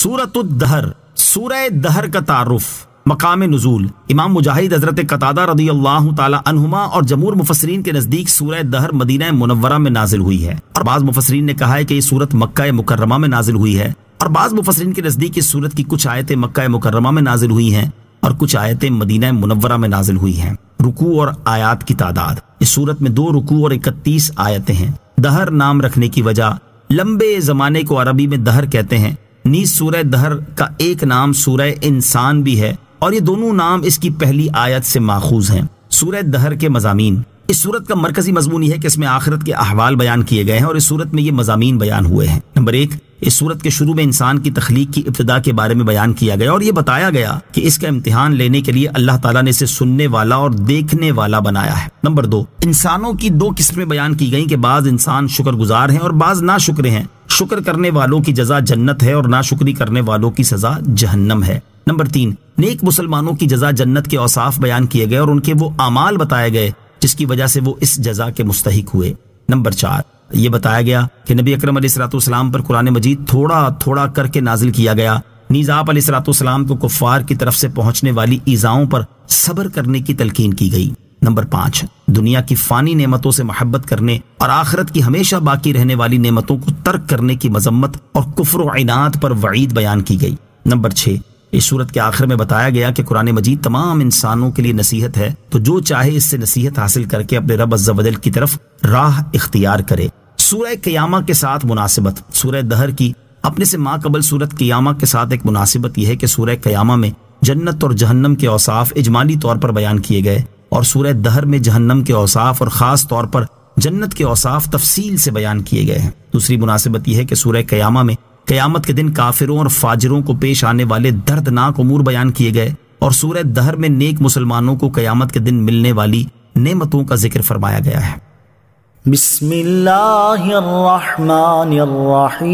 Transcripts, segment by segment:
سورۃ الدہر، سورہ دہر کا تعارف، مقام نزول۔ امام مجاہد حضرت قتادہ رضی اللہ تعالی عنہما اور جمہور مفسرین کے نزدیک سورہ دہر مدینہ منورہ میں نازل ہوئی ہے، اور بعض مفسرین نے کہا ہے کہ یہ سورت مکہ مکرمہ میں نازل ہوئی ہے، اور بعض مفسرین کے نزدیک اس سورت کی کچھ آیتیں مکہ مکرمہ میں نازل ہوئی ہیں اور کچھ آیتیں مدینہ منورہ میں نازل ہوئی ہیں۔ رکوع اور آیات کی تعداد، اس سورت میں 2 رکوع اور 31 آیتیں ہیں۔ دہر نام رکھنے کی وجہ، لمبے زمانے کو عربی میں دہر کہتے ہیں، نیز سورہ دہر کا ایک نام سورہ انسان بھی ہے، اور یہ دونوں نام اس کی پہلی آیت سے ماخوذ ہیں۔ سورہ دہر کے مضامین، اس سورت کا مرکزی مضمون یہ ہے کہ اس میں آخرت کے احوال بیان کیے گئے ہیں، اور اس سورت میں یہ مضامین بیان ہوئے ہیں۔ نمبر 1، اس سورت کے شروع میں انسان کی تخلیق کی ابتدا کے بارے میں بیان کیا گیا، اور یہ بتایا گیا کہ اس کا امتحان لینے کے لیے اللہ تعالیٰ نے اسے سننے والا اور دیکھنے والا بنایا ہے۔ نمبر 2، انسانوں کی 2 قسمیں بیان کی گئیں کہ بعض انسان شکر گزار ہیں اور بعض ناشکر ہیں۔ شکر کرنے والوں کی جزا جنت ہے اور ناشکری کرنے والوں کی سزا جہنم ہے۔ نمبر 3، نیک مسلمانوں کی جزا جنت کے اوصاف بیان کیے گئے اور ان کے وہ اعمال بتائے گئے جس کی وجہ سے وہ اس جزا کے مستحق ہوئے۔ نمبر 4، یہ بتایا گیا کہ نبی اکرم علیہ الصلوۃ والسلام پر قرآن مجید تھوڑا تھوڑا کر کے نازل کیا گیا، نیز آپ علیہ الصلوۃ والسلام کو کفار کی طرف سے پہنچنے والی ایذاؤں پر صبر کرنے کی تلقین کی گئی۔ نمبر 5، دنیا کی فانی نعمتوں سے محبت کرنے اور آخرت کی ہمیشہ باقی رہنے والی نعمتوں کو ترک کرنے کی مذمت اور کفر و عناد پر وعید بیان کی گئی۔ نمبر 6، اس سورت کے آخر میں بتایا گیا کہ قرآن مجید تمام انسانوں کے لیے نصیحت ہے، تو جو چاہے اس سے نصیحت حاصل کر کے اپنے رب عز و جل کی طرف راہ اختیار کرے۔ سورہ قیامہ کے ساتھ مناسبت، سورہ دہر کی اپنے سے ماقبل سورت قیامہ کے ساتھ ایک مناسبت یہ ہے کہ سورہ قیامہ میں جنت اور جہنم کے اوصاف اجمالی طور پر بیان کیے گئے، اور سورہ دہر میں جہنم کے اوصاف اور خاص طور پر جنت کے اوصاف تفصیل سے بیان کیے گئے ہیں۔ دوسری مناسبت یہ ہے کہ سورہ قیامہ میں قیامت کے دن کافروں اور فاجروں کو پیش آنے والے دردناک امور بیان کیے گئے، اور سورہ دہر میں نیک مسلمانوں کو قیامت کے دن ملنے والی نعمتوں کا ذکر فرمایا گیا ہے۔ بسم اللہ الرحمن الرحیم۔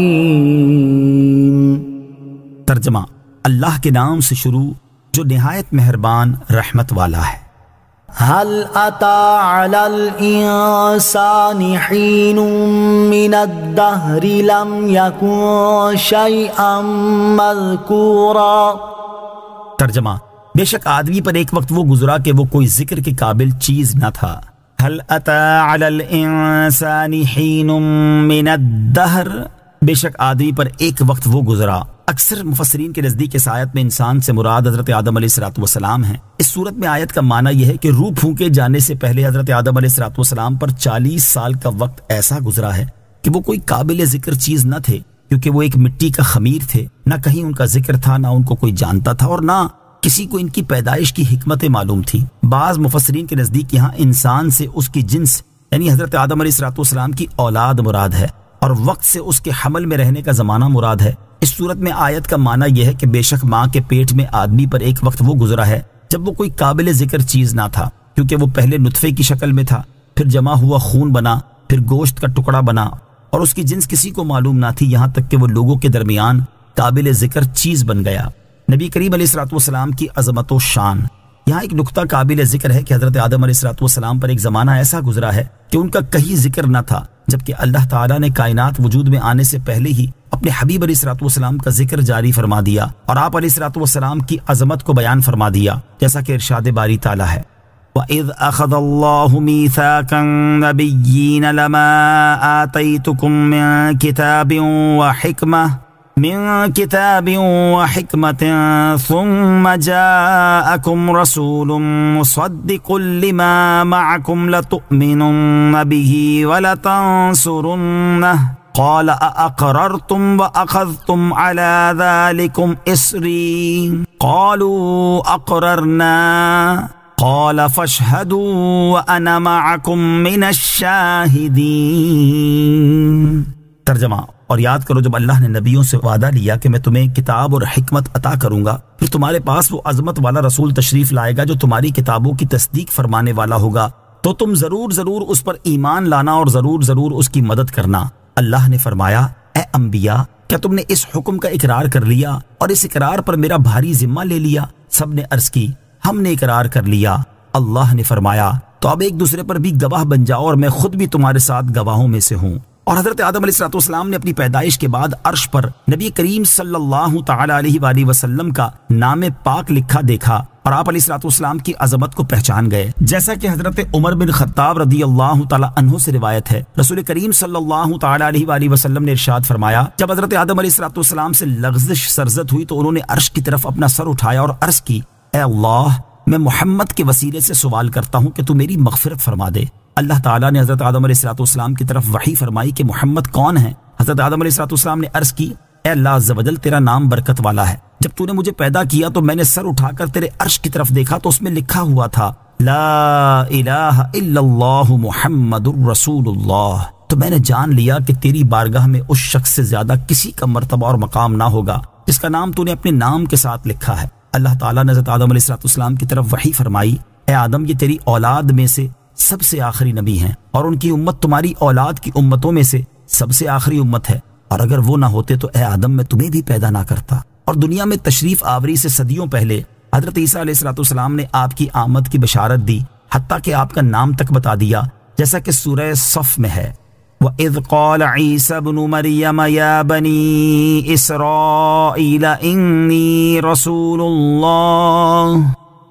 ترجمہ، اللہ کے نام سے شروع جو نہایت مہربان رحمت والا ہے۔ هل أتى على الإنسان حين من الدهر لم يكن شيئا مذكورا۔ ترجمہ، بے شک آدمی پر ایک وقت وہ گزرا کہ وہ کوئی ذکر کے قابل چیز نہ تھا۔ هل أتى على الإنسان حين من الدهر، بے شک آدمی پر ایک وقت وہ گزرا۔ اکثر مفسرین کے نزدیک اس آیت میں انسان سے مراد حضرت آدم علیہ الصلوۃ والسلام ہیں۔ اس صورت میں آیت کا معنی یہ ہے کہ روح پھونکے جانے سے پہلے حضرت آدم علیہ الصلوۃ والسلام پر 40 سال کا وقت ایسا گزرا ہے کہ وہ کوئی قابل ذکر چیز نہ تھے، کیونکہ وہ ایک مٹی کا خمیر تھے، نہ کہیں ان کا ذکر تھا، نہ ان کو کوئی جانتا تھا، اور نہ کسی کو ان کی پیدائش کی حکمت معلوم تھی۔ بعض مفسرین کے نزدیک یہاں انسان سے اس کی جنس یعنی حضرت آدم علیہ الصلوۃ والسلام کی اولاد مراد ہے، اور وقت سے اس کے حمل میں رہنے کا زمانہ مراد ہے۔ اس صورت میں آیت کا معنی یہ ہے کہ بے شک ماں کے پیٹ میں آدمی پر ایک وقت وہ گزرا ہے جب وہ کوئی قابل ذکر چیز نہ تھا، کیونکہ وہ پہلے نطفے کی شکل میں تھا، پھر جمع ہوا خون بنا، پھر گوشت کا ٹکڑا بنا، اور اس کی جنس کسی کو معلوم نہ تھی، یہاں تک کہ وہ لوگوں کے درمیان قابل ذکر چیز بن گیا۔ نبی کریم علیہ الصلوۃ والسلام کی عظمت و شان، یہاں ایک نقطہ قابل ذکر ہے کہ حضرت آدم علیہ الصلوۃ والسلام پر ایک زمانہ ایسا گزرا ہے کہ ان کا کہیں ذکر نہ تھا، جبکہ اللہ تعالیٰ نے کائنات وجود میں آنے سے پہلے ہی اپنے حبیب علیہ الصلوۃ والسلام کا ذکر جاری فرما دیا اور آپ علیہ الصلوۃ والسلام کی عظمت کو بیان فرما دیا، جیسا کہ ارشاد باری تعالیٰ ہے، وَإِذْ أَخَذَ اللَّهُ مِيثَاقَ النَّبِيِّينَ لَمَا آتَيْتُكُم مِّن كِتَابٍ وَحِكْمَةٍ ثُمَّ جَاءَكُمْ رَسُولٌ مُصَدِّقٌ لِّمَا مَعَكُمْ لَتُؤْمِنُنَّ بِهِ وَلَتَنصُرُنَّهُ قَالَ أَأَقْرَرْتُمْ وَأَخَذْتُمْ عَلَى ذَلِكُمْ إِصْرِي قَالُوا أَقْرَرْنَا قَالَ فَاشْهَدُوا وَأَنَا مَعَكُمْ مِنَ الشَّاهِدِينَ۔ ترجمہ، اور یاد کرو جب اللہ نے نبیوں سے وعدہ لیا کہ میں تمہیں کتاب اور حکمت عطا کروں گا، پھر تمہارے پاس وہ عظمت والا رسول تشریف لائے گا جو تمہاری کتابوں کی تصدیق فرمانے والا ہوگا، تو تم ضرور ضرور اس پر ایمان لانا اور ضرور ضرور اس کی مدد کرنا۔ اللہ نے فرمایا، اے انبیاء، کیا تم نے اس حکم کا اقرار کر لیا اور اس اقرار پر میرا بھاری ذمہ لے لیا؟ سب نے عرض کی، ہم نے اقرار کر لیا۔ اللہ نے فرمایا، تو اب ایک دوسرے پر بھی گواہ بن جاؤ اور میں خود بھی تمہارے ساتھ گواہوں میں سے ہوں۔ اور حضرت آدم علیہ السلام نے اپنی پیدائش کے بعد عرش پر نبی کریم صلی اللہ تعالی علیہ وآلہ وسلم کا نام پاک لکھا دیکھا اور آپ علیہ السلام کی عظمت کو پہچان گئے. جیسا کہ حضرت عمر بن خطاب رضی اللہ تعالی عنہ سے روایت ہے، رسول کریم صلی اللہ تعالی علیہ وآلہ وسلم نے ارشاد فرمایا، جب حضرت آدم علیہ السلام سے لغزش سرزد ہوئی تو انہوں نے عرش کی طرف اپنا سر اٹھایا اور عرض کی، اے اللہ، میں محمد کے وسیلے سے سوال کرتا ہوں کہ تو میری مغفرت فرما دے. اللہ تعالیٰ نے حضرت آدم علیہ السلام کی طرف وحی فرمائی کہ محمد کون ہے؟ حضرت آدم علیہ السلام نے عرض کی، اے اللہ عز و جل، تیرا نام برکت والا ہے. جب تو نے مجھے پیدا کیا تو میں نے سر اٹھا کر تیرے عرش کی طرف دیکھا تو اس میں لکھا ہوا تھا، لا الہ الا اللہ محمد الرسول اللہ. تو میں نے جان لیا کہ تیری بارگاہ میں اس شخص سے زیادہ کسی کا مرتبہ اور مقام نہ ہوگا جس کا نام تو نے اپنے نام کے ساتھ لکھا ہے. اللہ تعالیٰ نے حضرت آدم علیہ السلام کی طرف وحی فرمائی، اے آدم، یہ تیری اولاد میں سے سب سے آخری نبی ہیں اور ان کی امت تمہاری اولاد کی امتوں میں سے سب سے آخری امت ہے، اور اگر وہ نہ ہوتے تو اے آدم میں تمہیں بھی پیدا نہ کرتا. اور دنیا میں تشریف آوری سے صدیوں پہلے حضرت عیسیٰ علیہ السلام نے آپ کی آمد کی بشارت دی، حتیٰ کہ آپ کا نام تک بتا دیا، جیسا کہ سورہ صف میں ہے، وَإِذْ قَالَ عِيسَى ابْنُ مَرْيَمَ يَا بَنِي إِسْرَائِيلَ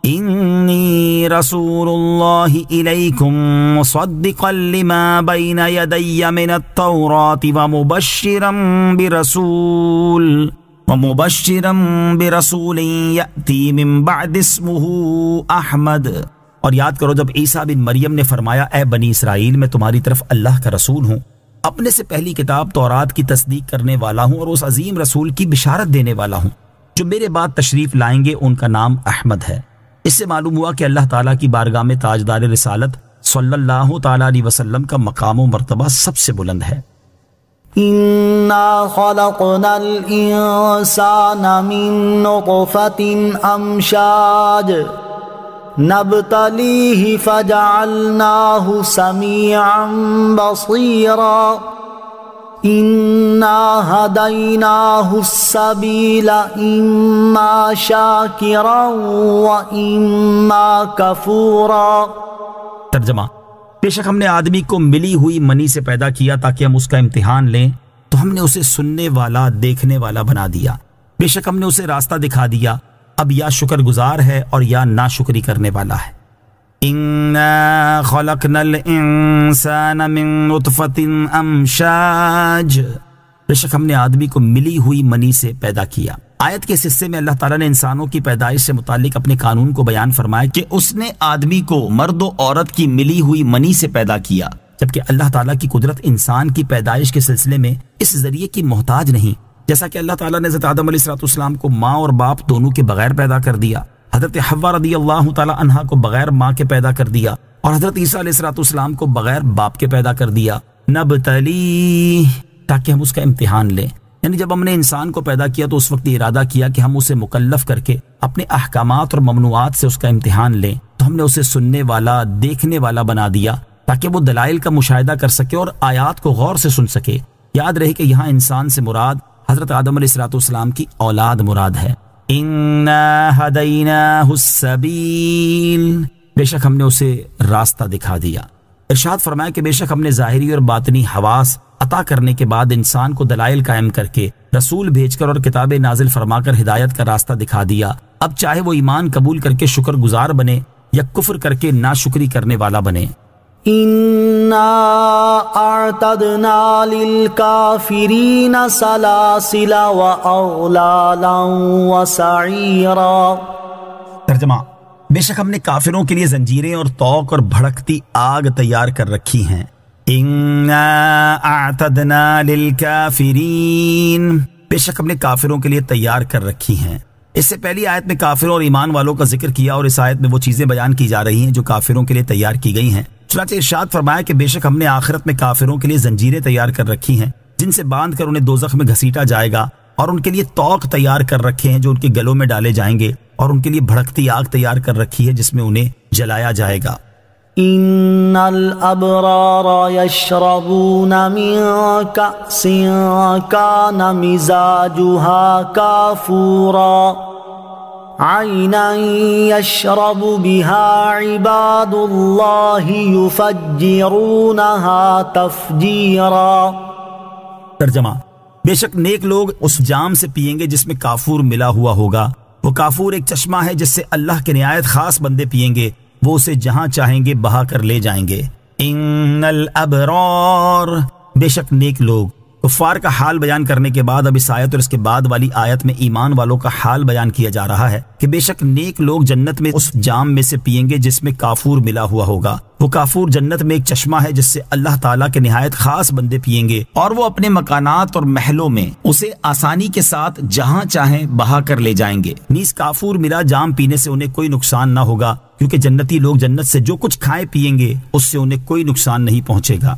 إِنِّي رسول اللہ الیکم مصدقا لما بین یدی من التوراۃ ومبشرا برسول یأتی من بعد اسمہ احمد. اور یاد کرو جب عیسیٰ بن مریم نے فرمایا، اے بنی اسرائیل، میں تمہاری طرف اللہ کا رسول ہوں، اپنے سے پہلی کتاب تورات کی تصدیق کرنے والا ہوں اور اس عظیم رسول کی بشارت دینے والا ہوں جو میرے بعد تشریف لائیں گے، ان کا نام احمد ہے. اس سے معلوم ہوا کہ اللہ تعالیٰ کی بارگاہ میں تاجدار رسالت صلی اللہ تعالیٰ علیہ وسلم کا مقام و مرتبہ سب سے بلند ہے. اِنَّا خَلَقْنَا الْإِنسَانَ مِن نُطْفَةٍ أَمْشَاجٍ نَبْتَلِيهِ فَجَعَلْنَاهُ سَمِيعًا بَصِيرًا اِنَّا هَدَيْنَاهُ السَّبِيلَ إِمَّا شَاكِرًا وَإِمَّا كَفُورًا. ترجمہ: بے شک ہم نے آدمی کو ملی ہوئی منی سے پیدا کیا تاکہ ہم اس کا امتحان لیں، تو ہم نے اسے سننے والا، دیکھنے والا بنا دیا. بے شک ہم نے اسے راستہ دکھا دیا، اب یا شکر گزار ہے اور یا ناشکری کرنے والا ہے. اِنَّا خَلَقْنَا الْإِنسَانَ مِن نُطْفَةٍ أَمْشَاجٍ. بے شک ہم نے آدمی کو ملی ہوئی منی سے پیدا کیا. آیت کے اس حصے میں اللہ تعالیٰ نے انسانوں کی پیدائش سے متعلق اپنے قانون کو بیان فرمایا کہ اس نے آدمی کو مرد و عورت کی ملی ہوئی منی سے پیدا کیا، جبکہ اللہ تعالیٰ کی قدرت انسان کی پیدائش کے سلسلے میں اس ذریعے کی محتاج نہیں. جیسا کہ اللہ تعالیٰ نے حضرت آدم علیہ السلام کو ماں اور باپ دونوں کے بغیر پیدا کر دیا، حضرت حوا رضی اللہ تعالیٰ عنہا کو بغیر ماں کے پیدا کر دیا، اور حضرت عیسیٰ علیہ السلام کو بغیر باپ کے پیدا کر دیا. نبتلی، تاکہ ہم اس کا امتحان لیں. یعنی جب ہم نے انسان کو پیدا کیا تو اس وقت ارادہ کیا کہ ہم اسے مکلف کر کے اپنے احکامات اور ممنوعات سے اس کا امتحان لیں، تو ہم نے اسے سننے والا، دیکھنے والا بنا دیا تاکہ وہ دلائل کا مشاہدہ کر سکے اور آیات کو غور سے سن سکے. یاد رہے کہ یہاں انسان سے مراد حضرت آدم علیہ السلام کی اولاد مراد ہے. اِنَّا هَدَيْنَاهُ السَّبِيلَ، بے شک ہم نے اسے راستہ دکھا دیا. ارشاد فرمایا کہ بے شک ہم نے ظاہری اور باطنی حواس عطا کرنے کے بعد انسان کو دلائل قائم کر کے، رسول بھیج کر اور کتاب نازل فرما کر ہدایت کا راستہ دکھا دیا. اب چاہے وہ ایمان قبول کر کے شکر گزار بنے یا کفر کر کے ناشکری کرنے والا بنے. اِنَّا أَعْتَدْنَا لِلْكَافِرِينَ سَلَاسِلَ وَأَغْلَالًا وَسَعِيرًا. ترجمہ: بے شک ہم نے کافروں کے لیے زنجیریں اور طوق اور بھڑکتی آگ تیار کر رکھی ہیں. اِنَّا أَعْتَدْنَا لِلْكَافِرِينَ، بے شک ہم نے کافروں کے لیے تیار کر رکھی ہیں. اس سے پہلی آیت میں کافروں اور ایمان والوں کا ذکر کیا اور اس آیت میں وہ چیزیں بیان کی جا رہی ہیں جو کافروں کے لیے تیار کی گئی ہیں. چنانچہ ارشاد فرمایا کہ بے شک ہم نے آخرت میں کافروں کے لیے زنجیریں تیار کر رکھی ہیں جن سے باندھ کر انہیں دوزخ میں گھسیٹا جائے گا، اور ان کے لیے طوق تیار کر رکھے ہیں جو ان کے گلوں میں ڈالے جائیں گے، اور ان کے لیے بھڑکتی آگ تیار کر رکھی ہے جس میں انہیں جلایا جائے گا. ان الابرار یشربون من کأس کان مزاجها کافورا عينا يشرب بها عباد الله يفجرونها تفجيرا۔ ترجمہ، بے شک نیک لوگ اس جام سے پئیں گے جس میں کافور ملا ہوا ہوگا۔ وہ کافور ایک چشمہ ہے جس سے اللہ کے نہایت خاص بندے پئیں گے، وہ اسے جہاں چاہیں گے بہا کر لے جائیں گے۔ ان الابرار، بے شک نیک لوگ۔ کفار کا حال بیان کرنے کے بعد اب اس آیت اور اس کے بعد والی آیت میں ایمان والوں کا حال بیان کیا جا رہا ہے کہ بے شک نیک لوگ جنت میں اس جام میں سے پئیں گے جس میں کافور ملا ہوا ہوگا۔ وہ کافور جنت میں ایک چشمہ ہے جس سے اللہ تعالیٰ کے نہایت خاص بندے پئیں گے، اور وہ اپنے مکانات اور محلوں میں اسے آسانی کے ساتھ جہاں چاہیں بہا کر لے جائیں گے۔ نیز کافور ملا جام پینے سے انہیں کوئی نقصان نہ ہوگا، کیونکہ جنتی لوگ جنت سے جو کچھ کھائیں پیئیں گے اس سے انہیں کوئی نقصان نہیں پہنچے گا۔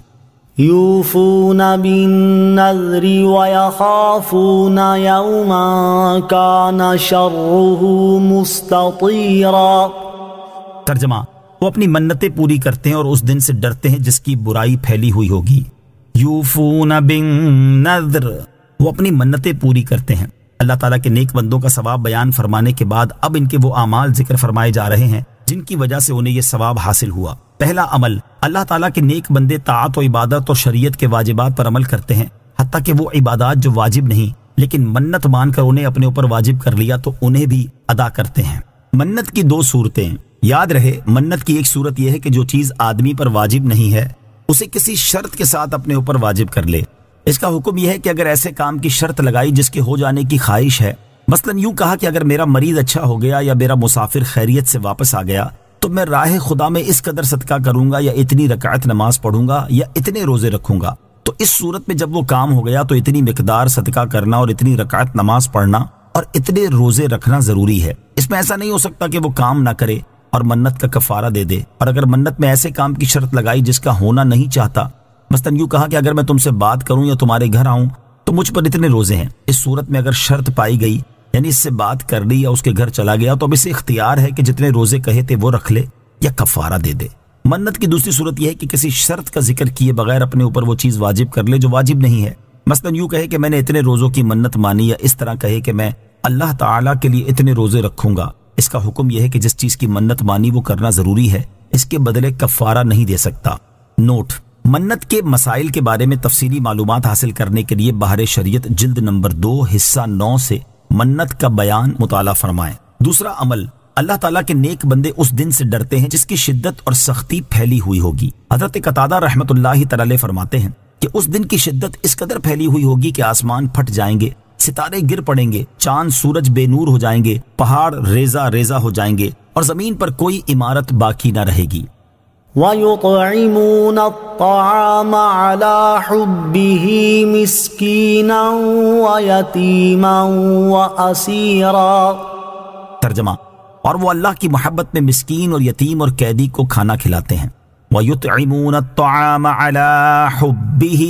يوفون بالنذر ويخافون يوما كان شره مستطيرا۔ ترجمہ، وہ اپنی منتیں پوری کرتے ہیں اور اس دن سے ڈرتے ہیں جس کی برائی پھیلی ہوئی ہوگی۔ یوفون بالنذر، وہ اپنی منتیں پوری کرتے ہیں۔ اللہ تعالیٰ کے نیک بندوں کا ثواب بیان فرمانے کے بعد اب ان کے وہ اعمال ذکر فرمائے جا رہے ہیں جن کی وجہ سے انہیں یہ ثواب حاصل ہوا۔ پہلا عمل، اللہ تعالیٰ کے نیک بندے طاعت و عبادت اور شریعت کے واجبات پر عمل کرتے ہیں، حتیٰ کہ وہ عبادات جو واجب نہیں لیکن منت مان کر انہیں اپنے اوپر واجب کر لیا تو انہیں بھی ادا کرتے ہیں۔ منت کی دو صورتیں یاد رہے۔ منت کی ایک صورت یہ ہے کہ جو چیز آدمی پر واجب نہیں ہے اسے کسی شرط کے ساتھ اپنے اوپر واجب کر لے۔ اس کا حکم یہ ہے کہ اگر ایسے کام کی شرط لگائی جس کے ہو جانے کی خواہش ہے، مثلا یوں کہا کہ اگر میرا مریض اچھا ہو گیا یا میرا مسافر خیریت سے واپس آ گیا تو میں راہ خدا میں اس قدر صدقہ کروں گا یا اتنی رکعت نماز پڑھوں گا یا اتنے روزے رکھوں گا، تو اس صورت میں جب وہ کام ہو گیا تو اتنی مقدار صدقہ کرنا اور اتنی رکعت نماز پڑھنا اور اتنے روزے رکھنا ضروری ہے۔ اس میں ایسا نہیں ہو سکتا کہ وہ کام نہ کرے اور منت کا کفارہ دے دے۔ اور اگر منت میں ایسے کام کی شرط لگائی جس کا ہونا نہیں چاہتا، مثلا یوں کہا کہ اگر میں تم سے بات کروں یا تمہارے گھر آؤں تو مجھ پر اتنے روزے ہیں، اس صورت میں اگر شرط پائی گئی یعنی اس سے بات کر لی یا اس کے گھر چلا گیا تو اب اسے اختیار ہے کہ جتنے روزے کہے تھے وہ رکھ لے یا کفارہ دے دے۔ منت کی دوسری صورت یہ ہے کہ کسی شرط کا ذکر کیے بغیر اپنے اوپر وہ چیز واجب کر لے جو واجب نہیں ہے، مثلا یوں کہے کہ میں نے اتنے روزوں کی منت مانی، یا اس طرح کہے کہ میں اللہ تعالیٰ کے لیے اتنے روزے رکھوں گا۔ اس کا حکم یہ ہے کہ جس چیز کی منت مانی وہ کرنا ضروری ہے، اس کے بدلے کفارہ نہیں دے سکتا۔ نوٹ: منت کے مسائل کے بارے میں تفصیلی معلومات حاصل کرنے کے لیے بحر شریعت جلد نمبر 2 حصہ 9 سے منت کا بیان مطالعہ فرمائیں۔ دوسرا عمل، اللہ تعالیٰ کے نیک بندے اس دن سے ڈرتے ہیں جس کی شدت اور سختی پھیلی ہوئی ہوگی۔ حضرت قتادہ رحمۃ اللہ تعالی فرماتے ہیں کہ اس دن کی شدت اس قدر پھیلی ہوئی ہوگی کہ آسمان پھٹ جائیں گے، ستارے گر پڑیں گے، چاند سورج بے نور ہو جائیں گے، پہاڑ ریزہ ریزہ ہو جائیں گے اور زمین پر کوئی عمارت باقی نہ رہے گی۔ وَيُطْعِمُونَ الطَّعَامَ عَلَى حُبِّهِ مِسْكِينًا وَيَتِيمًا وَأَسِيرًا۔ ترجمہ، اور وہ اللہ کی محبت میں مسکین اور یتیم اور قیدی کو کھانا کھلاتے ہیں۔ وَيُطْعِمُونَ الطَّعَامَ عَلَى حُبِّهِ،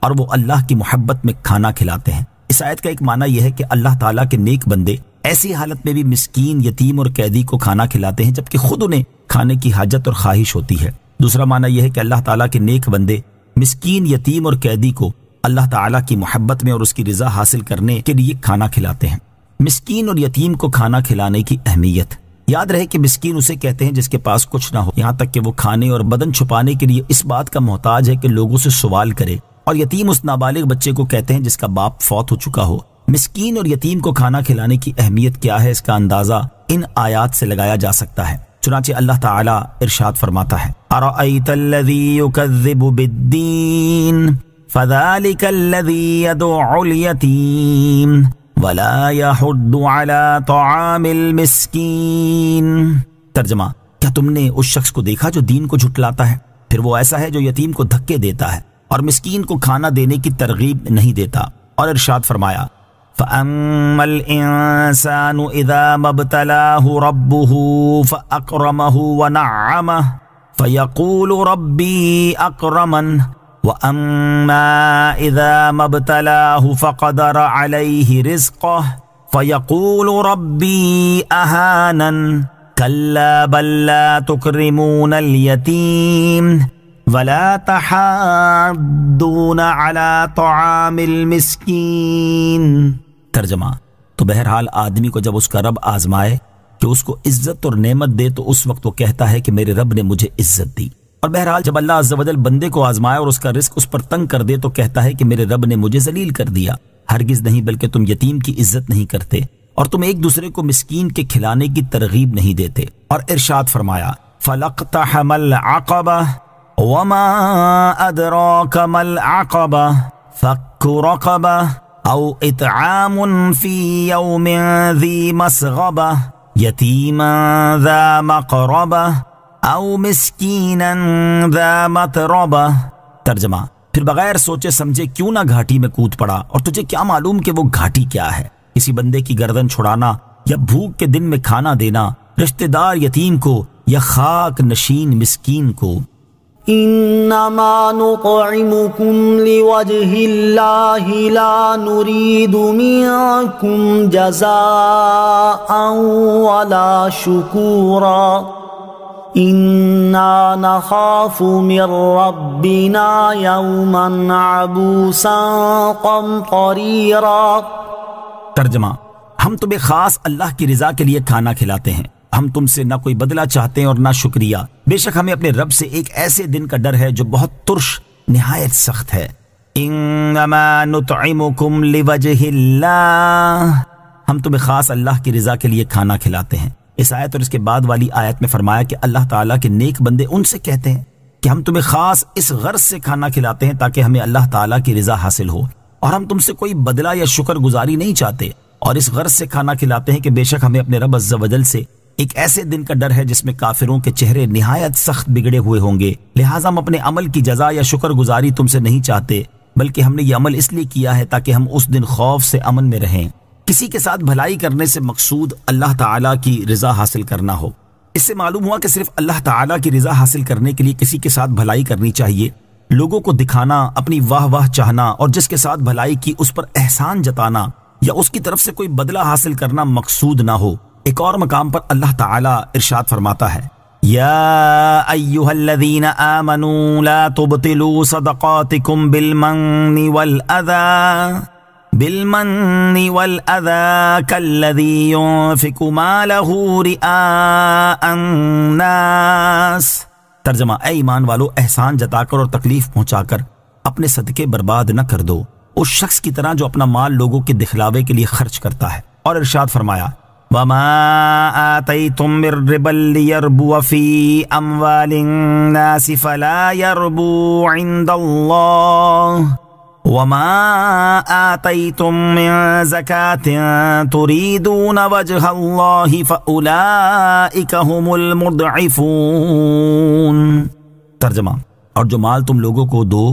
اور وہ اللہ کی محبت میں کھانا کھلاتے ہیں۔ اس آیت کا ایک معنی یہ ہے کہ اللہ تعالیٰ کے نیک بندے ایسی حالت میں بھی مسکین، یتیم اور قیدی کو کھانا کھلاتے ہیں جبکہ خود انہیں کھانے کی حاجت اور خواہش ہوتی ہے۔ دوسرا معنی یہ ہے کہ اللہ تعالیٰ کے نیک بندے مسکین، یتیم اور قیدی کو اللہ تعالیٰ کی محبت میں اور اس کی رضا حاصل کرنے کے لیے کھانا کھلاتے ہیں۔ مسکین اور یتیم کو کھانا کھلانے کی اہمیت، یاد رہے کہ مسکین اسے کہتے ہیں جس کے پاس کچھ نہ ہو، یہاں تک کہ وہ کھانے اور بدن چھپانے کے لیے اس بات کا محتاج ہے کہ لوگوں سے سوال کرے، اور یتیم اس نابالغ بچے کو کہتے ہیں جس کا باپ فوت ہو چکا ہو۔ مسکین اور یتیم کو کھانا کھلانے کی اہمیت کیا ہے، اس کا اندازہ ان آیات سے لگایا جا سکتا ہے۔ چنانچہ اللہ تعالیٰ ارشاد فرماتا ہے: أَرَأَيْتَ الَّذِي يُكَذِّبُ بِالدِّينِ فَذَلِكَ الَّذِي يَدُعُّ الْيَتِيمَ وَلَا يَحُضُّ عَلَى طَعَامِ الْمِسْكِينِ۔ ترجمہ، کیا تم نے اس شخص کو دیکھا جو دین کو جھٹلاتا ہے؟ پھر وہ ایسا ہے جو یتیم کو دھکے دیتا ہے اور مسکین کو کھانا دینے کی ترغیب نہیں دیتا۔ اور ارشاد فرمایا: فَأَمَّا الْإِنسَانُ إِذَا مَا ابْتَلَاهُ رَبُّهُ فَأَكْرَمَهُ وَنَعَّمَهُ فَيَقُولُ رَبِّي أَكْرَمَنِ وَأَمَّا إِذَا مَا ابْتَلَاهُ فَقَدَرَ عَلَيْهِ رِزْقَهُ فَيَقُولُ رَبِّي أَهَانَنِ كَلَّا بَل لَّا تُكْرِمُونَ الْيَتِيمَ وَلَا تَحَاضُّونَ عَلَى طَعَامِ الْمِسْكِينِ۔ ترجمہ، تو بہرحال آدمی کو جب اس کا رب آزمائے کہ اس کو عزت اور نعمت دے تو اس وقت وہ کہتا ہے کہ میرے رب نے مجھے عزت دی، اور بہرحال جب اللہ عز و جل بندے کو آزمائے اور اس کا رزق اس پر تنگ کر دے تو کہتا ہے کہ میرے رب نے مجھے ذلیل کر دیا۔ ہرگز نہیں، بلکہ تم یتیم کی عزت نہیں کرتے اور تم ایک دوسرے کو مسکین کے کھلانے کی ترغیب نہیں دیتے۔ اور ارشاد فرمایا فَلَقْتَحَمَ الْعَقَبَةَ وَمَا أَدْرَاكَ مَا الْعَقَبَةُ فَكُّ رَقَبَةٍ أَوْ إِطْعَامٌ فِي يَوْمٍ ذِي مَسْغَبَةٍ يَتِيمًا ذَا مَقْرَبَةٍ أَوْ مِسْكِينًا ذَا مَتْرَبَةٍ۔ ترجمہ، پھر بغیر سوچے سمجھے کیوں نہ گھاٹی میں کود پڑا، اور تجھے کیا معلوم کہ وہ گھاٹی کیا ہے؟ کسی بندے کی گردن چھڑانا یا بھوک کے دن میں کھانا دینا، رشتہ دار یتیم کو یا خاک نشین مسکین کو۔ انما نطعمكم لوجه الله لا نريد منكم جزاء ولا شكورا انا نخاف من ربنا يوما عبوسا قمطريرا۔ ترجمہ، ہم تمہیں خاص اللہ کی رضا کے لیے کھانا کھلاتے ہیں، ہم تم سے نہ کوئی بدلہ چاہتے ہیں اور نہ شکریہ، بے شک ہمیں اپنے رب سے ایک ایسے دن کا ڈر ہے جو بہت ترش نہایت سخت ہے۔ انما نطعمکم لوجہ اللہ، ہم تمہیں خاص اللہ کی رضا کے لیے کھانا کھلاتے ہیں۔ اس آیت اور اس کے بعد والی آیت میں فرمایا کہ اللہ تعالیٰ کے نیک بندے ان سے کہتے ہیں کہ ہم تمہیں خاص اس غرض سے کھانا کھلاتے ہیں تاکہ ہمیں اللہ تعالیٰ کی رضا حاصل ہو، اور ہم تم سے کوئی بدلہ یا شکر گزاری نہیں چاہتے، اور اس غرض سے کھانا کھلاتے ہیں کہ بے شک ہمیں اپنے رب عز و جل سے ایک ایسے دن کا ڈر ہے جس میں کافروں کے چہرے نہایت سخت بگڑے ہوئے ہوں گے، لہٰذا ہم اپنے عمل کی جزا یا شکر گزاری تم سے نہیں چاہتے، بلکہ ہم نے یہ عمل اس لیے کیا ہے تاکہ ہم اس دن خوف سے امن میں رہیں۔ کسی کے ساتھ بھلائی کرنے سے مقصود اللہ تعالیٰ کی رضا حاصل کرنا ہو۔ اس سے معلوم ہوا کہ صرف اللہ تعالیٰ کی رضا حاصل کرنے کے لیے کسی کے ساتھ بھلائی کرنی چاہیے، لوگوں کو دکھانا، اپنی واہ واہ چاہنا اور جس کے ساتھ بھلائی کی اس پر احسان جتانا یا اس کی طرف سے کوئی بدلہ حاصل کرنا مقصود نہ ہو۔ ایک اور مقام پر اللہ تعالیٰ ارشاد فرماتا ہے یا ایھا الذین آمنوا لا تبطلوا صدقاتکم بالمن والأذى كالذي ينفق ماله رئاء الناس۔ ترجمہ، اے ایمان والو، احسان جتا کر اور تکلیف پہنچا کر اپنے صدقے برباد نہ کر دو اس شخص کی طرح جو اپنا مال لوگوں کے دکھلاوے کے لیے خرچ کرتا ہے۔ اور ارشاد فرمایا وَمَا آتَيْتُم مِّن رِّبًا لِّيَرْبُوَ فِي أَمْوَالِ النَّاسِ فَلَا يَرْبُو عِندَ اللَّهِ وَمَا آتَيْتُم مِّن زَكَاةٍ تُرِيدُونَ وَجْهَ اللَّهِ فَأُولَٰئِكَ هُمُ الْمُضْعِفُونَ۔ ترجمہ، اور جو مال تم لوگوں کو دو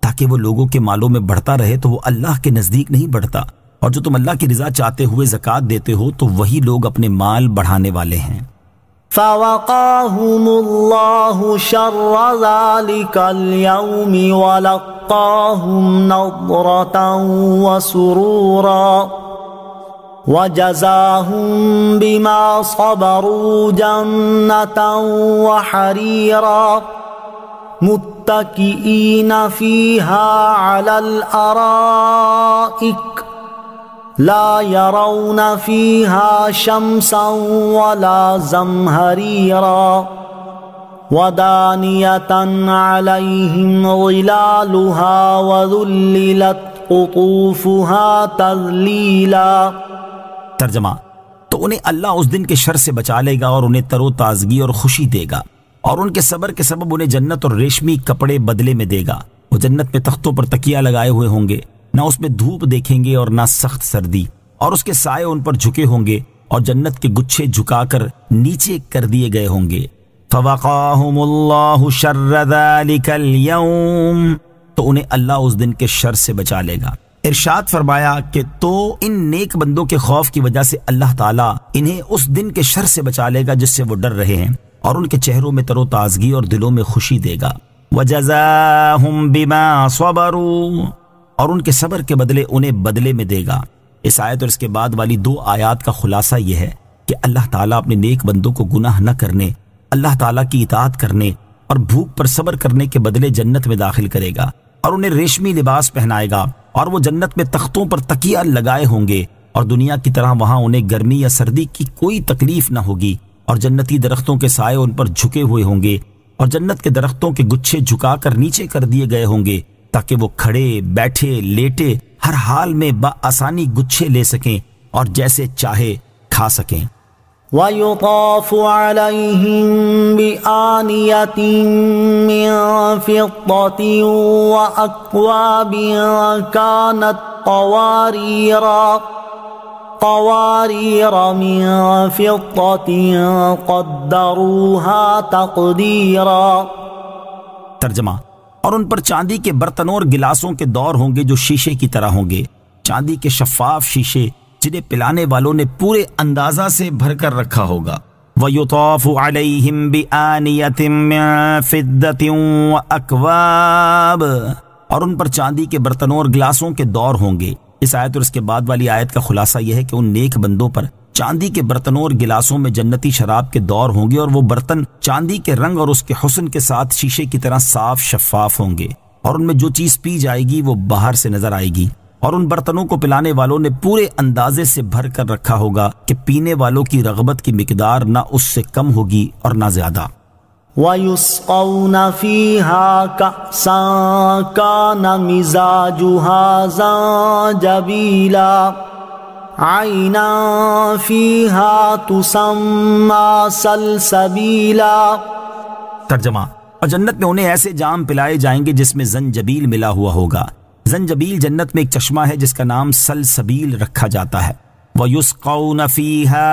تاکہ وہ لوگوں کے مالوں میں بڑھتا رہے تو وہ اللہ کے نزدیک نہیں بڑھتا، اور جو تم اللہ کی رضا چاہتے ہوئے زکوٰۃ دیتے ہو تو وہی لوگ اپنے مال بڑھانے والے ہیں۔ فوقاهم الله شر ذلك اليوم ولقاهم نضرة وسرورا وجزاهم بما صبروا جنة وحريرا متكئين فيها على الأرائك لا يرون فيها شمسا ولا زمهريرا ودانية عليهم ظلالها وذللت قطوفها تذليلا۔ ترجمہ، تو انہیں اللہ اس دن کے شر سے بچا لے گا اور انہیں تر و تازگی اور خوشی دے گا، اور ان کے صبر کے سبب انہیں جنت اور ریشمی کپڑے بدلے میں دے گا۔ وہ جنت میں تختوں پر تکیہ لگائے ہوئے ہوں گے، نہ اس میں دھوپ دیکھیں گے اور نہ سخت سردی، اور اس کے سائے ان پر جھکے ہوں گے اور جنت کے گچھے جھکا کر نیچے کر دیے گئے ہوں گے۔ فوقاهم اللہ شر ذلک اليوم، تو انہیں اللہ اس دن کے شر سے بچا لے گا۔ ارشاد فرمایا کہ تو ان نیک بندوں کے خوف کی وجہ سے اللہ تعالیٰ انہیں اس دن کے شر سے بچا لے گا جس سے وہ ڈر رہے ہیں، اور ان کے چہروں میں تر و تازگی اور دلوں میں خوشی دے گا۔ وَجَزَاهُمْ بِمَا صَبَرُوا، اور ان کے صبر کے بدلے انہیں بدلے میں دے گا۔ اس آیت اور اس کے بعد والی دو آیات کا خلاصہ یہ ہے کہ اللہ تعالیٰ اپنے نیک بندوں کو گناہ نہ کرنے، اللہ تعالیٰ کی اطاعت کرنے اور بھوک پر صبر کرنے کے بدلے جنت میں داخل کرے گا، اور انہیں ریشمی لباس پہنائے گا، اور وہ جنت میں تختوں پر تکیہ لگائے ہوں گے، اور دنیا کی طرح وہاں انہیں گرمی یا سردی کی کوئی تکلیف نہ ہوگی، اور جنتی درختوں کے سائے ان پر جھکے ہوئے ہوں گے، اور جنت کے درختوں کے گچھے جھکا کر نیچے کر دیے گئے ہوں گے تاکہ وہ کھڑے بیٹھے لیٹے ہر حال میں بآسانی گچھے لے سکیں اور جیسے چاہے کھا سکیں۔ وَيُطَافُ عَلَيْهِمْ بِآنِيَةٍ مِّن فِضَّةٍ وَأَكْوَابٍ كَانَتْ قوارير من فضة قدروها تقديرا۔ ترجمہ، اور ان پر چاندی کے برتنوں اور گلاسوں کے دور ہوں گے جو شیشے کی طرح ہوں گے، چاندی کے شفاف شیشے جنہیں پلانے والوں نے پورے اندازہ سے بھر کر رکھا ہوگا۔ وَيُطَافُ عَلَيْهِمْ بِآنِيَةٍ مِّن فِضَّةٍ وَأَكْوَابٍ، اور ان پر چاندی کے برتنوں اور گلاسوں کے دور ہوں گے۔ اس آیت اور اس کے بعد والی آیت کا خلاصہ یہ ہے کہ ان نیک بندوں پر چاندی کے برتنوں اور گلاسوں میں جنتی شراب کے دور ہوں گے، اور وہ برتن چاندی کے رنگ اور اس کے حسن کے ساتھ شیشے کی طرح صاف شفاف ہوں گے، اور ان میں جو چیز پی جائے گی وہ باہر سے نظر آئے گی، اور ان برتنوں کو پلانے والوں نے پورے اندازے سے بھر کر رکھا ہوگا کہ پینے والوں کی رغبت کی مقدار نہ اس سے کم ہوگی اور نہ زیادہ۔ وَيُسْقَوْنَ فِيهَا كَأْسًا كَانَ مِزَاجُهَا زَنجَبِيلًا عَيْنًا فِيهَا تُسَمَّى سَلْسَبِيلًا۔ ترجمہ، اور جنت میں انہیں ایسے جام پلائے جائیں گے جس میں زنجبیل ملا ہوا ہوگا۔ زنجبیل جنت میں ایک چشمہ ہے جس کا نام سلسبیل رکھا جاتا ہے۔ وَيُسْقَوْنَ فِيهَا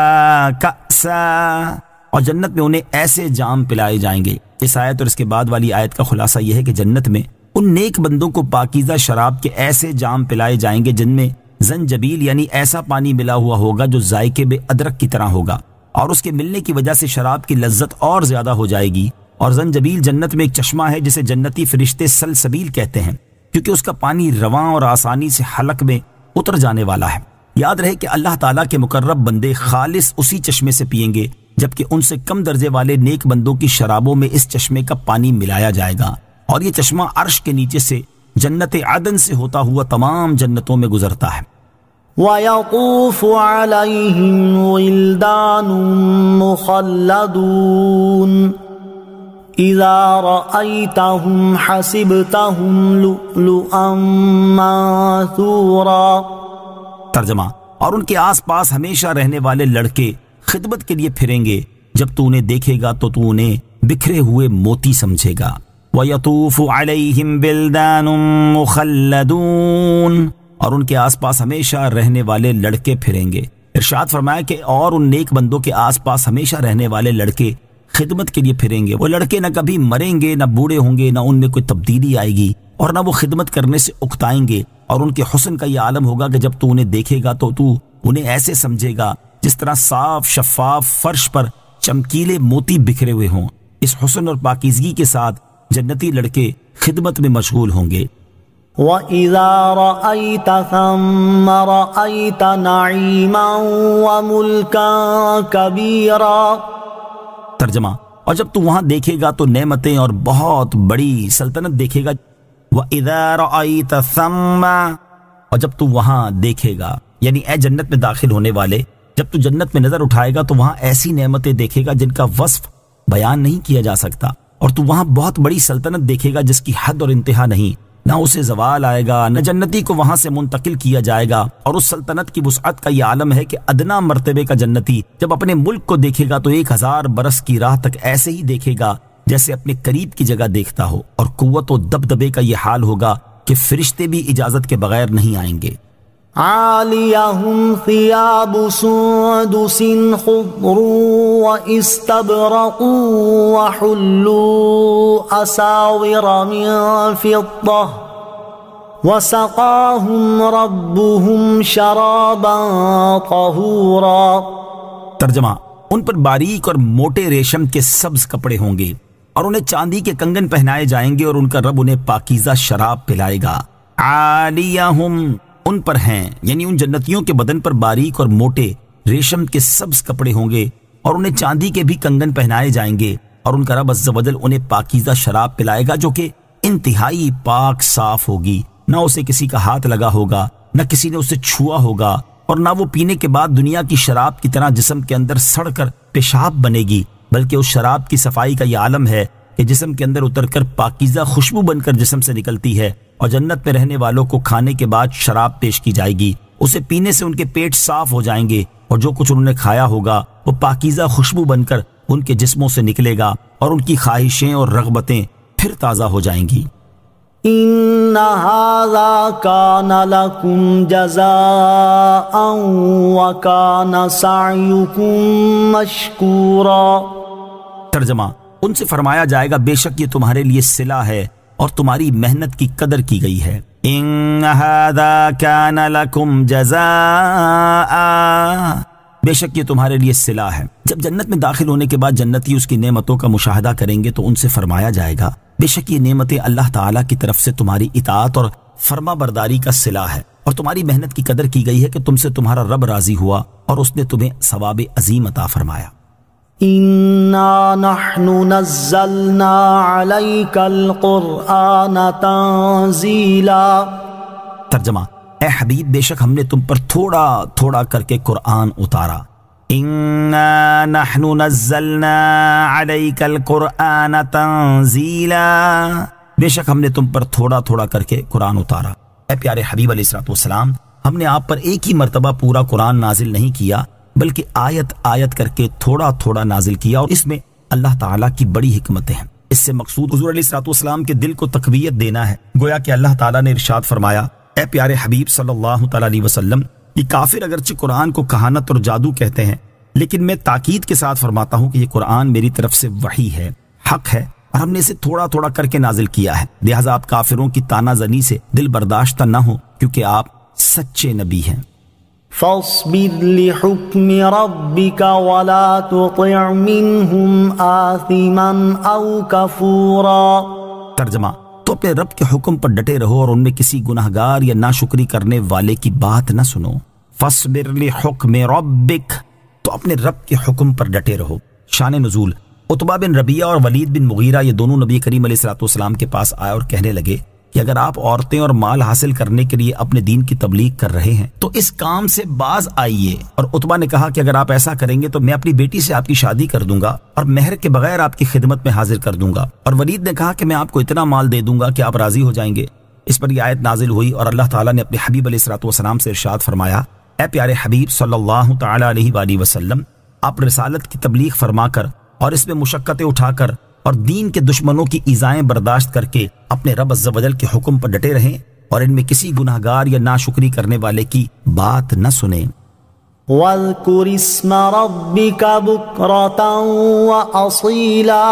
كَأْسًا، اور جنت میں انہیں ایسے جام پلائے جائیں گے۔ اس آیت اور اس کے بعد والی آیت کا خلاصہ یہ ہے کہ جنت میں ان نیک بندوں کو پاکیزہ شراب کے ایسے جام پلائے جائیں گے جن میں زنجبیل یعنی ایسا پانی ملا ہوا ہوگا جو ذائقے بے ادرک کی طرح ہوگا، اور اس کے ملنے کی وجہ سے شراب کی لذت اور زیادہ ہو جائے گی۔ اور زنجبیل جنت میں ایک چشمہ ہے جسے جنتی فرشتے سلسبیل کہتے ہیں، کیونکہ اس کا پانی رواں اور آسانی سے حلق میں اتر جانے والا ہے۔ یاد رہے کہ اللہ تعالیٰ کے مقرب بندے خالص اسی چشمے سے پئیں گے، جبکہ ان سے کم درجے والے نیک بندوں کی شرابوں میں اس چشمے کا پانی ملایا جائے گا، اور یہ چشمہ عرش کے نیچے سے جنت عدن سے ہوتا ہوا تمام جنتوں میں گزرتا ہے۔ وَيَطُوفُ عَلَيْهِمْ وِلْدَانٌ مُخَلَّدُونَ إِذَا رَأَيْتَهُمْ حَسِبْتَهُمْ لُؤْلُؤًا مَّنثُورًا۔ ترجمہ، اور ان کے آس پاس ہمیشہ رہنے والے لڑکے خدمت کے لیے پھریں گے، جب تو انہیں دیکھے گا تو تو انہیں بکھرے ہوئے موتی سمجھے گا۔ وَيَطُوفُ عَلَيْهِمْ بِلْدَانٌ مُخَلَّدُونَ، اور ان کے آس پاس ہمیشہ رہنے والے لڑکے پھریں گے۔ ارشاد فرمایا کہ اور ان نیک بندوں کے آس پاس ہمیشہ رہنے والے لڑکے خدمت کے لیے پھریں گے۔ وہ لڑکے نہ کبھی مریں گے، نہ بوڑھے ہوں گے، نہ ان میں کوئی تبدیلی آئے گی، اور نہ وہ خدمت کرنے سے اکتائیں گے، اور ان کے حسن کا یہ عالم ہوگا کہ جب تو انہیں دیکھے گا تو تو انہیں ایسے سمجھے گا جس طرح صاف شفاف فرش پر چمکیلے موتی بکھرے ہوئے ہوں۔ اس حسن اور پاکیزگی کے ساتھ جنتی لڑکے خدمت میں مشغول ہوں گے۔ وَإِذَا رَأَيْتَ ثَمَّ رَأَيْتَ نَعِيمًا وَمُلْكًا كَبِيرًا۔ ترجمہ، اور جب تو وہاں دیکھے گا تو نعمتیں اور بہت بڑی سلطنت دیکھے گا۔ وَإِذَا رَأَيْتَ ثَمَّ، اور جب تو وہاں دیکھے گا، یعنی اے جنت میں داخل ہونے والے، جب تو جنت میں نظر اٹھائے گا تو وہاں ایسی نعمتیں دیکھے گا جن کا وصف بیان نہیں کیا جا سکتا، اور تو وہاں بہت بڑی سلطنت دیکھے گا جس کی حد اور انتہا نہیں، نہ اسے زوال آئے گا، نہ جنتی کو وہاں سے منتقل کیا جائے گا۔ اور اس سلطنت کی وسعت کا یہ عالم ہے کہ ادنا مرتبے کا جنتی جب اپنے ملک کو دیکھے گا تو 1000 برس کی راہ تک ایسے ہی دیکھے گا جیسے اپنے قریب کی جگہ دیکھتا ہو، اور قوت و دبدبے کا یہ حال ہوگا کہ فرشتے بھی اجازت کے بغیر نہیں آئیں گے۔ عَالِيَهُمْ ثِيَابُ سُندُسٍ خُضْرٌ وَإِسْتَبْرَقٌ وَحُلُّوا أَسَاوِرَ مِن فِضَّةٍ وَسَقَاهُمْ رَبُّهُمْ شَرَابًا طَهُورًا۔ ترجمہ، ان پر باریک اور موٹے ریشم کے سبز کپڑے ہوں گے، اور انہیں چاندی کے کنگن پہنائے جائیں گے، اور ان کا رب انہیں پاکیزہ شراب پلائے گا۔ عالیہم، ان پر ہیں، یعنی ان جنتیوں کے بدن پر باریک اور موٹے ریشم کے سبز کپڑے ہوں گے، اور انہیں چاندی کے بھی کنگن پہنائے جائیں گے، اور ان کا رب عز و جل انہیں پاکیزہ شراب پلائے گا جو کہ انتہائی پاک صاف ہوگی، نہ اسے کسی کا ہاتھ لگا ہوگا، نہ کسی نے اسے چھوا ہوگا، اور نہ وہ پینے کے بعد دنیا کی شراب کی طرح جسم کے اندر سڑ کر پیشاب بنے گی، بلکہ اس شراب کی صفائی کا یہ عالم ہے کہ جسم کے اندر اتر کر پاکیزہ خوشبو بن کر جسم سے نکلتی ہے، اور جنت میں رہنے والوں کو کھانے کے بعد شراب پیش کی جائے گی، اسے پینے سے ان کے پیٹ صاف ہو جائیں گے، اور جو کچھ انہوں نے کھایا ہوگا وہ پاکیزہ خوشبو بن کر ان کے جسموں سے نکلے گا، اور ان کی خواہشیں اور رغبتیں پھر تازہ ہو جائیں گی۔ ان هذا كان لكم جزاء وكان سعيكم مشكورا۔ ترجمہ، ان سے فرمایا جائے گا بے شک یہ تمہارے لیے صلہ ہے اور تمہاری محنت کی قدر کی گئی ہے۔ ان هذا كان لكم جزاء، بے شک یہ تمہارے لیے صلہ ہے۔ جب جنت میں داخل ہونے کے بعد جنتی اس کی نعمتوں کا مشاہدہ کریں گے تو ان سے فرمایا جائے گا بے شک یہ نعمتیں اللہ تعالیٰ کی طرف سے تمہاری اطاعت اور فرما برداری کا صلہ ہے، اور تمہاری محنت کی قدر کی گئی ہے کہ تم سے تمہارا رب راضی ہوا اور اس نے تمہیں ثواب عظیم عطا فرمایا۔ انا نحن نزلنا عليك القرآن تنزیلا۔ ترجمہ، اے حبیب بے شک ہم نے تم پر تھوڑا تھوڑا کر کے قرآن اتارا۔ انا نحن نزلنا عليك القرآن تنزیلا، بے شک ہم نے تم پر تھوڑا تھوڑا کر کے قرآن اتارا۔ اے پیارے حبیب علیہ الصلوۃ والسلام، ہم نے آپ پر ایک ہی مرتبہ پورا قرآن نازل نہیں کیا بلکہ آیت آیت کر کے تھوڑا تھوڑا نازل کیا، اور اس میں اللہ تعالیٰ کی بڑی حکمتیں ہیں۔ اس سے مقصود حضور علیہ الصلوۃ والسلام کے دل کو تقویت دینا ہے۔ گویا کہ اللہ تعالیٰ نے ارشاد فرمایا، اے پیارے حبیب صلی اللہ تعالیٰ علیہ وسلم، یہ کافر اگرچہ قرآن کو کہانت اور جادو کہتے ہیں، لیکن میں تاکید کے ساتھ فرماتا ہوں کہ یہ قرآن میری طرف سے وحی ہے، حق ہے، اور ہم نے اسے تھوڑا تھوڑا کر کے نازل کیا ہے، لہٰذا آپ کافروں کی تانا زنی سے دل برداشتہ نہ ہو، کیونکہ آپ سچے نبی ہیں۔ فاصبر لحكم ربك ولا تطع منهم آثما او كفورا۔ ترجمہ، تو اپنے رب کے حکم پر ڈٹے رہو اور ان میں کسی گناہگار یا ناشکری کرنے والے کی بات نہ سنو۔ فاصبر لحکم ربک، تو اپنے رب کے حکم پر ڈٹے رہو۔ شان نزول، عتبہ بن ربیعہ اور ولید بن مغیرہ یہ دونوں نبی کریم علیہ الصلوۃ والسلام کے پاس آئے اور کہنے لگے کہ اگر آپ عورتیں اور مال حاصل کرنے کے لیے اپنے دین کی تبلیغ کر رہے ہیں تو اس کام سے باز آئیے۔ اور عتبہ نے کہا کہ اگر آپ ایسا کریں گے تو میں اپنی بیٹی سے آپ کی شادی کر دوں گا اور مہر کے بغیر آپ کی خدمت میں حاضر کر دوں گا۔ اور ولید نے کہا کہ میں آپ کو اتنا مال دے دوں گا کہ آپ راضی ہو جائیں گے۔ اس پر یہ آیت نازل ہوئی اور اللہ تعالیٰ نے اپنے حبیب علیہ الصلوۃ والسلام سے ارشاد فرمایا، اے پیارے حبیب صلی اللہ تعالیٰ علیہ وآلہ وسلم، آپ رسالت کی تبلیغ فرما کر اور اس میں مشقتیں اٹھا کر اور دین کے دشمنوں کی ایذائیں برداشت کر کے اپنے رب عز و جل کے حکم پر ڈٹے رہیں اور ان میں کسی گناہگار یا ناشکری کرنے والے کی بات نہ سنیں۔ وَاذْكُرِ اسْمَ رَبِّكَ بُكْرَةً وَأَصِيلًا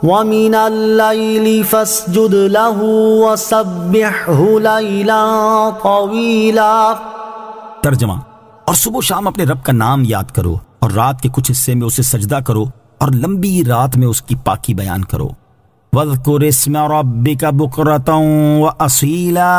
وَمِنَ اللَّيْلِ فَاسْجُدْ لَهُ وَسَبِّحْهُ لَيْلًا طَوِيلًا۔ ترجمہ، اور صبح و شام اپنے رب کا نام یاد کرو اور رات کے کچھ حصے میں اسے سجدہ کرو اور لمبی رات میں اس کی پاکی بیان کرو۔ وَاذْكُرِ اسْمَ رَبِّكَ بُكْرَةً وَأَصِيلًا،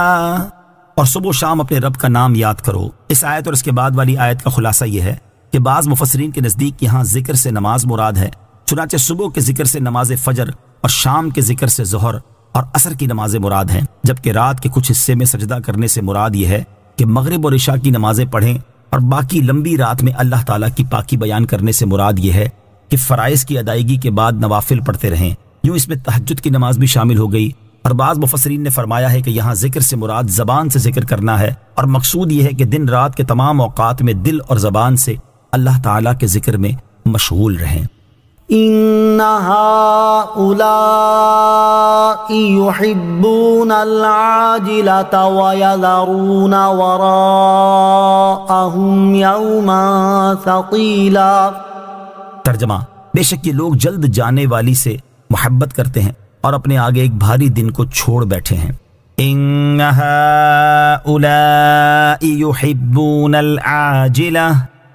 اور صبح و شام اپنے رب کا نام یاد کرو۔ اس آیت اور اس کے بعد والی آیت کا خلاصہ یہ ہے کہ بعض مفسرین کے نزدیک یہاں ذکر سے نماز مراد ہے، چنانچہ صبح کے ذکر سے نماز فجر اور شام کے ذکر سے ظہر اور عصر کی نمازیں مراد ہیں، جبکہ رات کے کچھ حصے میں سجدہ کرنے سے مراد یہ ہے کہ مغرب اور عشاء کی نمازیں پڑھیں، اور باقی لمبی رات میں اللہ تعالیٰ کی پاکی بیان کرنے سے مراد یہ ہے کہ فرائض کی ادائیگی کے بعد نوافل پڑھتے رہیں۔ یوں اس میں تہجد کی نماز بھی شامل ہو گئی، اور بعض مفسرین نے فرمایا ہے کہ یہاں ذکر سے مراد زبان سے ذکر کرنا ہے، اور مقصود یہ ہے کہ دن رات کے تمام اوقات میں دل اور زبان سے اللہ تعالیٰ کے ذکر میں مشغول رہیں۔ ان هؤلاء يحبون العاجلة ويذرون وراءهم يوما ثقيلا۔ ترجمہ، بے شک یہ لوگ جلد جانے والی سے محبت کرتے ہیں اور اپنے آگے ایک بھاری دن کو چھوڑ بیٹھے ہیں۔ ان هؤلاء يحبون العاجلة،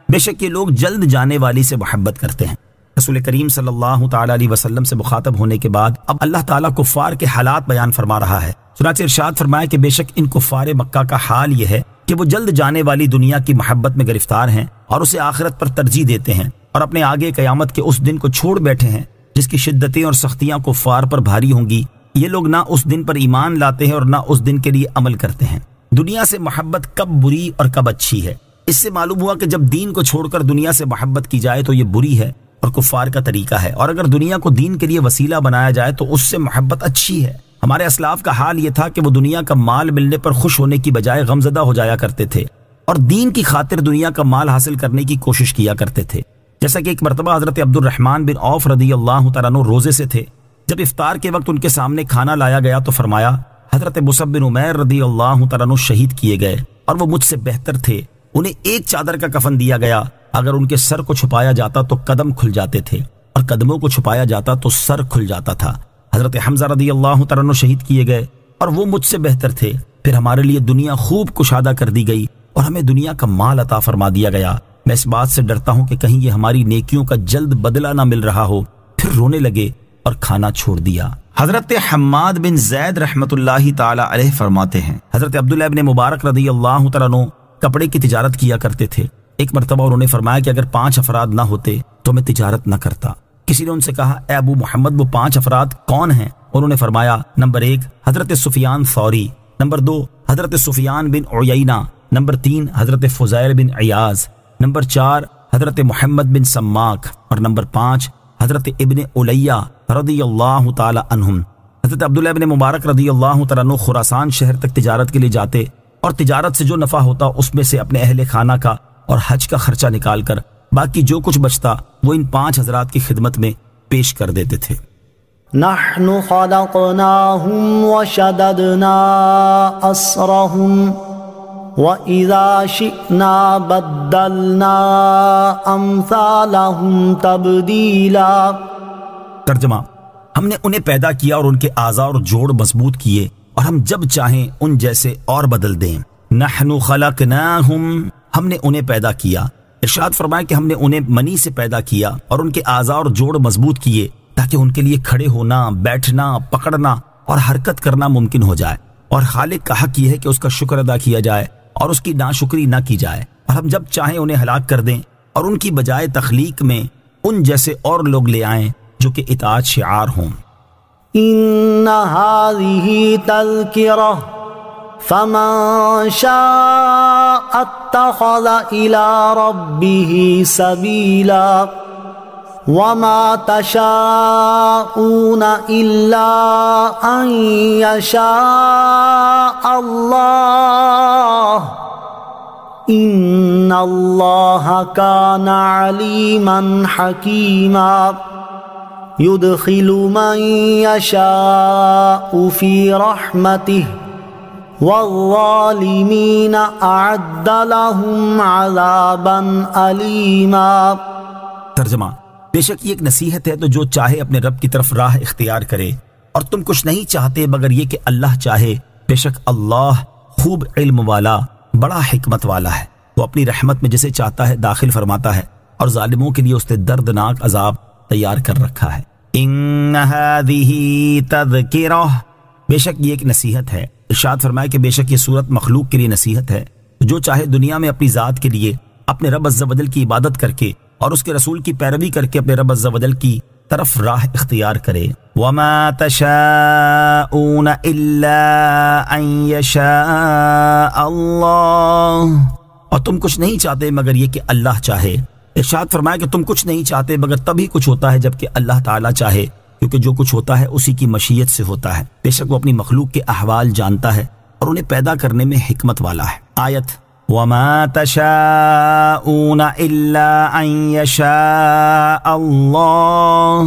بے شک یہ لوگ جلد جانے والی سے محبت کرتے ہیں۔ رسول کریم صلی اللہ تعالیٰ علیہ وسلم سے مخاطب ہونے کے بعد اب اللہ تعالیٰ کفار کے حالات بیان فرما رہا ہے، چنانچہ ارشاد فرمایا کہ بے شک ان کفار مکہ کا حال یہ ہے کہ وہ جلد جانے والی دنیا کی محبت میں گرفتار ہیں اور اسے آخرت پر ترجیح دیتے ہیں، اور اپنے آگے قیامت کے اس دن کو چھوڑ بیٹھے ہیں جس کی شدتیں اور سختیاں کفار پر بھاری ہوں گی۔ یہ لوگ نہ اس دن پر ایمان لاتے ہیں اور نہ اس دن کے لیے عمل کرتے ہیں۔ دنیا سے محبت کب بری اور کب اچھی ہے؟ اس سے معلوم ہوا کہ جب دین کو چھوڑ کر دنیا سے محبت کی جائے تو یہ بری ہے اور کفار کا طریقہ ہے، اور اگر دنیا کو دین کے لیے وسیلہ بنایا جائے تو اس سے محبت اچھی ہے۔ ہمارے اسلاف کا حال یہ تھا کہ وہ دنیا کا مال ملنے پر خوش ہونے کی بجائے غمزدہ ہو جایا کرتے تھے اور دین کی خاطر دنیا کا مال حاصل کرنے کی کوشش کیا کرتے تھے۔ جیسا کہ ایک مرتبہ حضرت عبد الرحمن بن عوف رضی اللہ تعالیٰ عنہ روزے سے تھے، جب افطار کے وقت ان کے سامنے کھانا لایا گیا تو فرمایا حضرت مصعب بن عمیر رضی اللہ تعالیٰ عنہ شہید کیے گئے اور وہ مجھ سے بہتر تھے، انہیں ایک چادر کا کفن دیا گیا، اگر ان کے سر کو چھپایا جاتا تو قدم کھل جاتے تھے اور قدموں کو چھپایا جاتا تو سر کھل جاتا تھا۔ حضرت حمزہ رضی اللہ تعالیٰ عنہ شہید کیے گئے اور وہ مجھ سے بہتر تھے، پھر ہمارے لیے دنیا خوب کشادہ کر دی گئی اور ہمیں دنیا کا مال عطا فرما دیا گیا، میں اس بات سے ڈرتا ہوں کہ کہیں یہ ہماری نیکیوں کا جلد بدلہ نہ مل رہا ہو۔ پھر رونے لگے اور کھانا چھوڑ دیا۔ حضرت حماد بن زید رحمت اللہ تعالی علیہ فرماتے ہیں حضرت عبداللہ ابن مبارک رضی اللہ تعالیٰ عنہ کپڑے کی تجارت کیا کرتے تھے۔ ایک مرتبہ انہوں نے فرمایا کہ اگر 5 افراد نہ ہوتے تو میں تجارت نہ کرتا۔ کسی نے ان سے کہا اے ابو محمد وہ 5 افراد کون ہیں؟ انہوں نے فرمایا نمبر 1 حضرت سفیان ثوری، نمبر 2 حضرت سفیان بن عیینہ، نمبر 3 حضرت فضیل بن عیاض، نمبر 4 حضرت محمد بن سماک، اور نمبر 5 حضرت ابن علیہ رضی اللہ تعالی عنہم۔ حضرت عبداللہ ابن مبارک رضی اللہ تعالیٰ عنہ خراسان شہر تک تجارت کے لیے جاتے اور تجارت سے جو نفع ہوتا اس میں سے اپنے اہل خانہ کا اور حج کا خرچہ نکال کر باقی جو کچھ بچتا وہ ان 5 حضرات کی خدمت میں پیش کر دیتے تھے۔ نحن خلقناهم وشددنا أسرهم وَإِذَا شِئْنَا بَدَّلْنَا أَمْثَالَهُمْ تَبْدِيلًا۔ ترجمہ، ہم نے انہیں پیدا کیا اور ان کے اعضاء اور جوڑ مضبوط کیے اور ہم جب چاہیں ان جیسے اور بدل دیں۔ نحن خلقناہم، ہم نے انہیں پیدا کیا۔ ارشاد فرمایا کہ ہم نے انہیں منی سے پیدا کیا اور ان کے اعضاء اور جوڑ مضبوط کیے تاکہ ان کے لیے کھڑے ہونا، بیٹھنا، پکڑنا اور حرکت کرنا ممکن ہو جائے، اور خالق کا حق یہ ہے کہ اس کا شکر ادا کیا جائے اور اس کی ناشکری نہ کی جائے، اور ہم جب چاہیں انہیں ہلاک کر دیں اور ان کی بجائے تخلیق میں ان جیسے اور لوگ لے آئیں جو کہ اطاعت شعار ہوں۔ ان هذه تذکرہ فمن شاء اتخذ الى ربه سبیلا وما تشاءون الا ان يشاء اللہ ان اللہ کان علیما حکیما يدخل من يشاء في رحمته والظالمين أعد لهم عذابا أليما۔ ترجمہ، بے شک یہ ایک نصیحت ہے تو جو چاہے اپنے رب کی طرف راہ اختیار کرے، اور تم کچھ نہیں چاہتے مگر یہ کہ اللہ چاہے، بے شک اللہ خوب علم والا، بڑا حکمت والا ہے، وہ اپنی رحمت میں جسے چاہتا ہے داخل فرماتا ہے، اور ظالموں کے لیے اس نے دردناک عذاب تیار کر رکھا ہے۔ ان هذه تذکرہ، بے شک یہ ایک نصیحت ہے۔ ارشاد فرمایا کہ بے شک یہ صورت مخلوق کے لیے نصیحت ہے، جو چاہے دنیا میں اپنی ذات کے لیے اپنے رب عز و جل کی عبادت کر کے اور اس کے رسول کی پیروی کر کے اپنے رب عز و جل کی طرف راہ اختیار کرے۔ وما تشاءون الا ان یشاء اللہ، اور تم کچھ نہیں چاہتے مگر یہ کہ اللہ چاہے۔ ارشاد فرمایا کہ تم کچھ نہیں چاہتے مگر تبھی کچھ ہوتا ہے جبکہ اللہ تعالیٰ چاہے، کیونکہ جو کچھ ہوتا ہے اسی کی مشیت سے ہوتا ہے۔ بے شک وہ اپنی مخلوق کے احوال جانتا ہے اور انہیں پیدا کرنے میں حکمت والا ہے۔ آیت وَمَا تَشَاءُونَ إِلَّا أَن يَشَاءَ اللَّهُ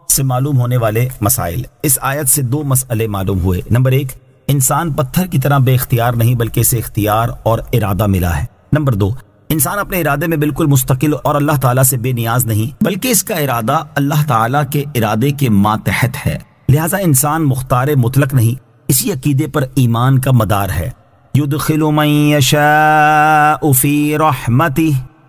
سے معلوم ہونے والے مسائل۔ اس آیت سے 2 مسئلے معلوم ہوئے۔ نمبر 1، انسان پتھر کی طرح بے اختیار نہیں بلکہ اسے اختیار اور ارادہ ملا ہے۔ نمبر 2، انسان اپنے ارادے میں بالکل مستقل اور اللہ تعالیٰ سے بے نیاز نہیں بلکہ اس کا ارادہ اللہ تعالیٰ کے ارادے کے ماتحت ہے، لہٰذا انسان مختار مطلق نہیں، اسی عقیدے پر ایمان کا مدار ہے۔ یدخل من یشاء فی رحمتہ،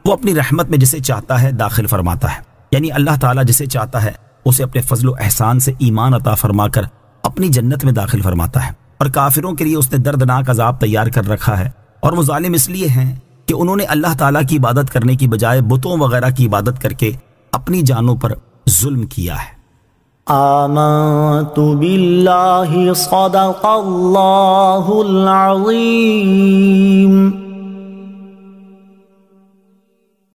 وہ اپنی رحمت میں جسے چاہتا ہے داخل فرماتا ہے، یعنی اللہ تعالیٰ جسے چاہتا ہے اسے اپنے فضل و احسان سے ایمان عطا فرما کر اپنی جنت میں داخل فرماتا ہے، اور کافروں کے لیے اس نے دردناک عذاب تیار کر رکھا ہے، اور وہ ظالم اس لیے ہیں کہ انہوں نے اللہ تعالیٰ کی عبادت کرنے کی بجائے بتوں وغیرہ کی عبادت کر کے اپنی جانوں پر ظلم کیا ہے۔ آمنت باللہ صدق اللہ العظیم.